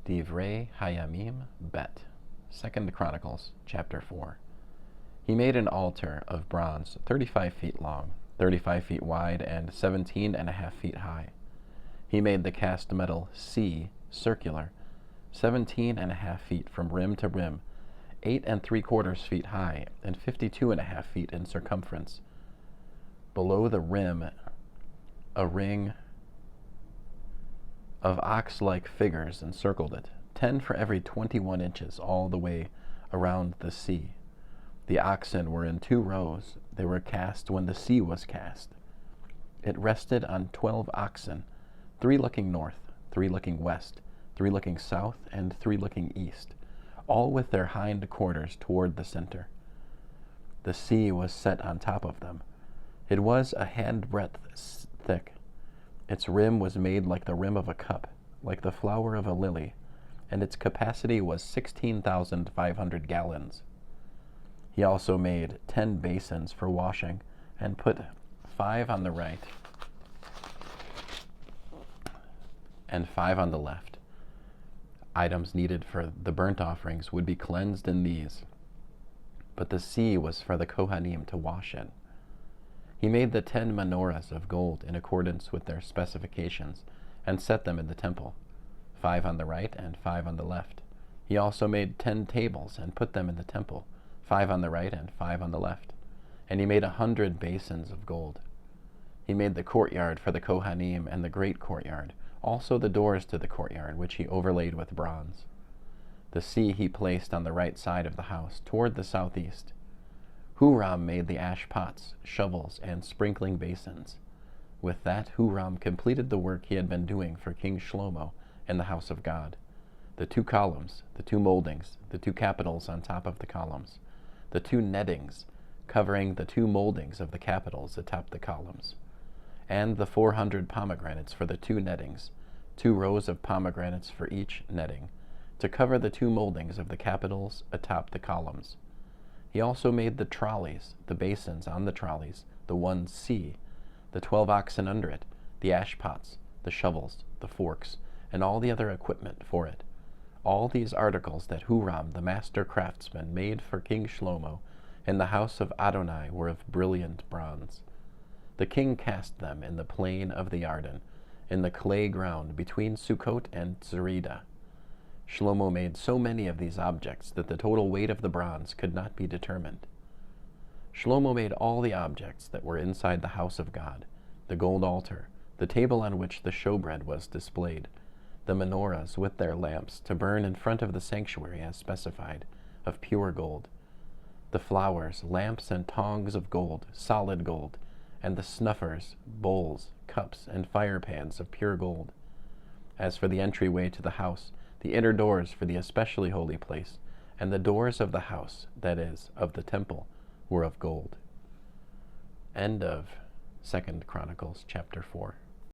Divrei-HaYamim bet. 2 Chronicles, chapter 4. He made an altar of bronze 35 feet long, 35 feet wide, and 17.5 feet high. He made the cast metal C circular, 17.5 feet from rim to rim, 8 3/4 feet high, and 52.5 feet in circumference. Below the rim, a ring of ox-like figures encircled it, 10 for every 21 inches all the way around the sea. The oxen were in 2 rows. They were cast when the sea was cast. It rested on 12 oxen, 3 looking north, 3 looking west, 3 looking south, and 3 looking east, all with their hindquarters toward the center. The sea was set on top of them. It was a handbreadth thick. Its rim was made like the rim of a cup, like the flower of a lily, and its capacity was 16,500 gallons. He also made 10 basins for washing, and put 5 on the right and 5 on the left. Items needed for the burnt offerings would be cleansed in these, but the sea was for the cohanim to wash in. He made the 10 menorahs of gold in accordance with their specifications, and set them in the temple, 5 on the right and 5 on the left. He also made 10 tables, and put them in the temple, 5 on the right and 5 on the left. And he made 100 basins of gold. He made the courtyard for the cohanim and the great courtyard, also the doors to the courtyard, which he overlaid with bronze. The sea he placed on the right side of the house, toward the southeast. Huram made the ash pots, shovels, and sprinkling basins. With that, Huram completed the work he had been doing for King Shlomo in the house of God. The 2 columns, the 2 moldings, the 2 capitals on top of the columns, the 2 nettings covering the 2 moldings of the capitals atop the columns, and the 400 pomegranates for the 2 nettings, 2 rows of pomegranates for each netting, to cover the 2 moldings of the capitals atop the columns. He also made the trolleys, the basins on the trolleys, the 1C, the 12 oxen under it, the ash pots, the shovels, the forks, and all the other equipment for it. All these articles that Huram, the master craftsman, made for King Shlomo in the house of Adonai were of brilliant bronze. The king cast them in the plain of the Yarden, in the clay ground between Sukkot and Zerida. Shlomo made so many of these objects that the total weight of the bronze could not be determined. Shlomo made all the objects that were inside the house of God, the gold altar, the table on which the showbread was displayed, the menorahs with their lamps to burn in front of the sanctuary as specified, of pure gold, the flowers, lamps, and tongs of gold, solid gold, and the snuffers, bowls, cups, and fire pans of pure gold. As for the entryway to the house, the inner doors for the especially holy place, and the doors of the house, that is, of the temple, were of gold. End of 2 Chronicles chapter 4.